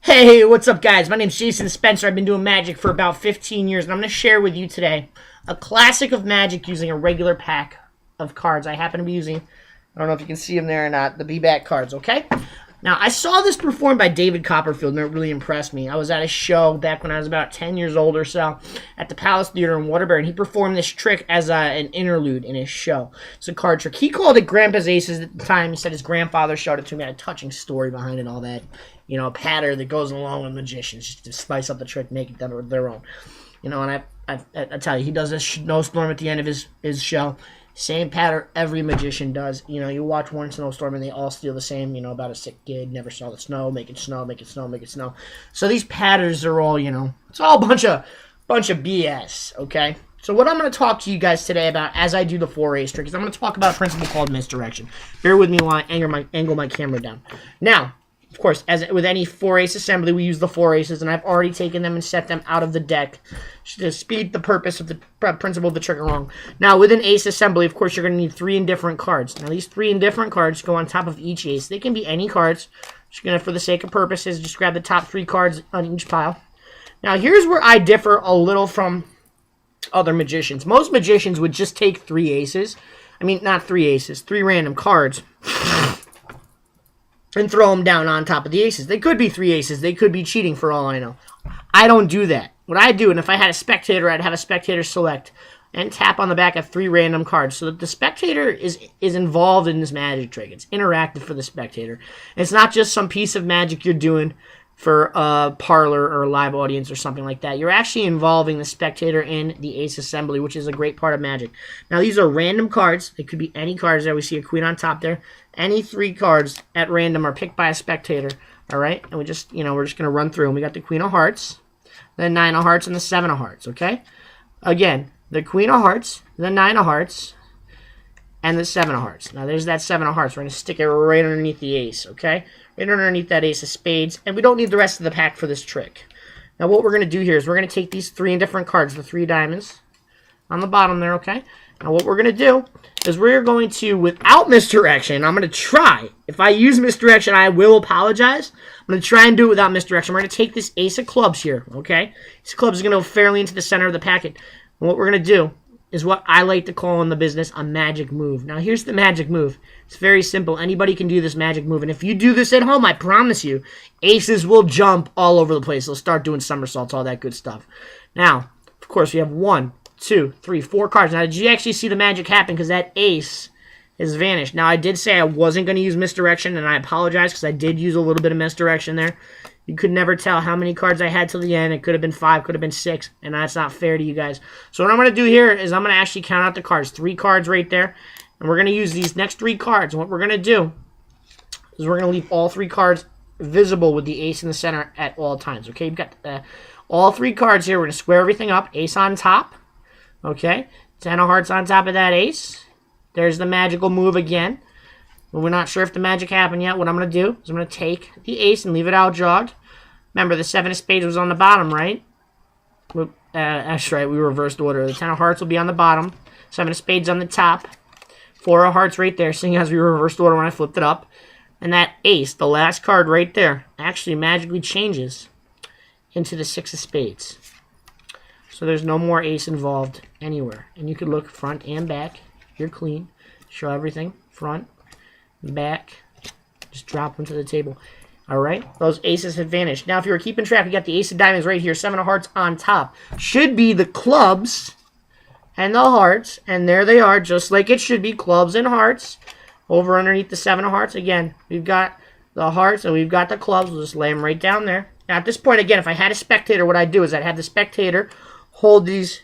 Hey, what's up, guys? My name's Jason Spencer. I've been doing magic for about 15 years, and I'm going to share with you today a classic of magic using a regular pack of cards. I happen to be using, I don't know if you can see them there or not, the B-Back cards, okay? Now, I saw this performed by David Copperfield, and it really impressed me. I was at a show back when I was about 10 years old or so at the Palace Theater in Waterbury, and he performed this trick as an interlude in his show. It's a card trick. He called it Grandpa's Aces at the time. He said his grandfather showed it to me. Had a touching story behind it, all that. You know, a patter that goes along with magicians, just to spice up the trick, make it their own. You know, and I tell you, he does a snowstorm at the end of his show. Same pattern every magician does. You know, you watch one snowstorm and they all steal the same, you know, about a sick kid, never saw the snow, make it snow, make it snow, make it snow. So these patterns are all, you know, it's all a bunch of BS, okay? So what I'm going to talk to you guys today about as I do the 4-ace trick is I'm going to talk about a principle called misdirection. Bear with me while I angle my camera down. Now, of course, as with any 4-ace assembly, we use the 4 aces, and I've already taken them and set them out of the deck to speed the purpose of the principle of the trick along. Now, with an ace assembly, of course, you're going to need 3 indifferent cards. Now, these 3 indifferent cards go on top of each ace. They can be any cards. Just going to, for the sake of purposes, just grab the top 3 cards on each pile. Now, here's where I differ a little from other magicians. Most magicians would just take 3 aces. I mean, not 3 aces, 3 random cards. And throw them down on top of the aces. They could be 3 aces. They could be cheating for all I know. I don't do that. What I do, and if I had a spectator, I'd have a spectator select and tap on the back of 3 random cards so that the spectator is involved in this magic trick. It's interactive for the spectator. And it's not just some piece of magic you're doing for a parlor or a live audience or something like that. You're actually involving the spectator in the ace assembly, which is a great part of magic. Now, these are random cards. They could be any cards there. We see a queen on top there. Any 3 cards at random are picked by a spectator, all right? And we just, you know, we're just going to run through them. We got the queen of hearts, the 9 of hearts, and the 7 of hearts, okay? Again, the queen of hearts, the 9 of hearts, and the 7 of hearts. Now, there's that 7 of hearts. We're going to stick it right underneath the ace, okay? Right underneath that ace of spades. And we don't need the rest of the pack for this trick. Now, what we're going to do here is we're going to take these 3 indifferent cards, the 3 diamonds on the bottom there, okay? Now, what we're going to do is we're going to, without misdirection, I'm going to try. If I use misdirection, I will apologize. I'm going to try and do it without misdirection. We're going to take this ace of clubs here, okay? Ace of clubs is going to go fairly into the center of the packet. And what we're going to do is what I like to call in the business a magic move. Now, here's the magic move. It's very simple. Anybody can do this magic move. And if you do this at home, I promise you, aces will jump all over the place. They'll start doing somersaults, all that good stuff. Now, of course, we have 1, 2, 3, 4 cards. Now, did you actually see the magic happen? Because that ace has vanished. Now, I did say I wasn't going to use misdirection, and I apologize because I did use a little bit of misdirection there. You could never tell how many cards I had till the end. It could have been 5, could have been 6, and that's not fair to you guys. So what I'm going to do here is I'm going to actually count out the cards. 3 cards right there, and we're going to use these next 3 cards. And what we're going to do is we're going to leave all 3 cards visible with the ace in the center at all times. Okay, you've got all 3 cards here. We're going to square everything up. Ace on top. Okay, 10 of hearts on top of that ace. There's the magical move again. But we're not sure if the magic happened yet. What I'm going to do is I'm going to take the ace and leave it out jogged. Remember, the 7 of spades was on the bottom, right? That's right, we reversed order. The 10 of hearts will be on the bottom. 7 of spades on the top. 4 of hearts right there, seeing as we reversed order when I flipped it up. And that ace, the last card right there, actually magically changes into the 6 of spades. So there's no more ace involved anywhere. And you can look front and back. You're clean. Show everything. Front, back. Just drop them to the table. All right? Those aces have vanished. Now, if you were keeping track, we got the ace of diamonds right here. 7 of hearts on top. Should be the clubs and the hearts. And there they are, just like it should be. Clubs and hearts. Over underneath the 7 of hearts. Again, we've got the hearts and we've got the clubs. We'll just lay them right down there. Now, at this point, again, if I had a spectator, what I'd do is I'd have the spectator hold this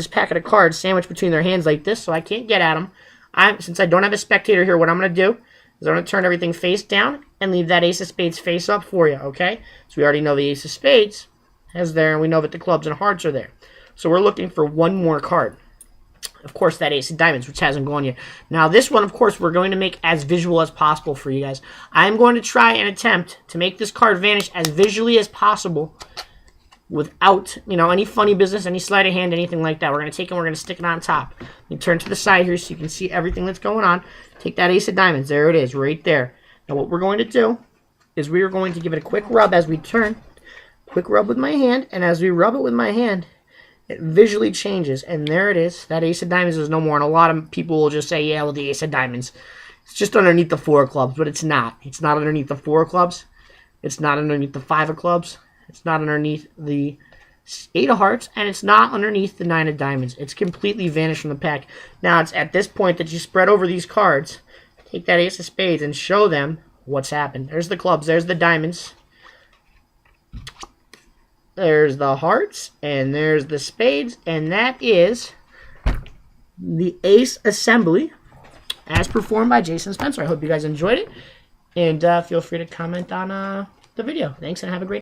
packet of cards sandwiched between their hands like this so I can't get at them. Since I don't have a spectator here, what I'm going to do is I'm going to turn everything face down and leave that ace of spades face up for you, okay? So we already know the ace of spades is there, and we know that the clubs and hearts are there. So we're looking for one more card. Of course, that ace of diamonds, which hasn't gone yet. Now, this one, of course, we're going to make as visual as possible for you guys. I'm going to try and attempt to make this card vanish as visually as possible without, you know, any funny business, any sleight of hand, anything like that. We're going to take it and we're going to stick it on top. You turn to the side here so you can see everything that's going on. Take that ace of diamonds. There it is, right there. Now, what we're going to do is we are going to give it a quick rub as we turn. Quick rub with my hand, and as we rub it with my hand, it visually changes, and there it is. That ace of diamonds is no more, and a lot of people will just say, yeah, well, the ace of diamonds, it's just underneath the 4 of clubs, but it's not. It's not underneath the 4 of clubs. It's not underneath the 5 of clubs. It's not underneath the 8 of hearts, and it's not underneath the 9 of diamonds. It's completely vanished from the pack. Now, it's at this point that you spread over these cards, take that ace of spades, and show them what's happened. There's the clubs. There's the diamonds. There's the hearts, and there's the spades, and that is the ace assembly as performed by Jason Spencer. I hope you guys enjoyed it, and feel free to comment on the video. Thanks, and have a great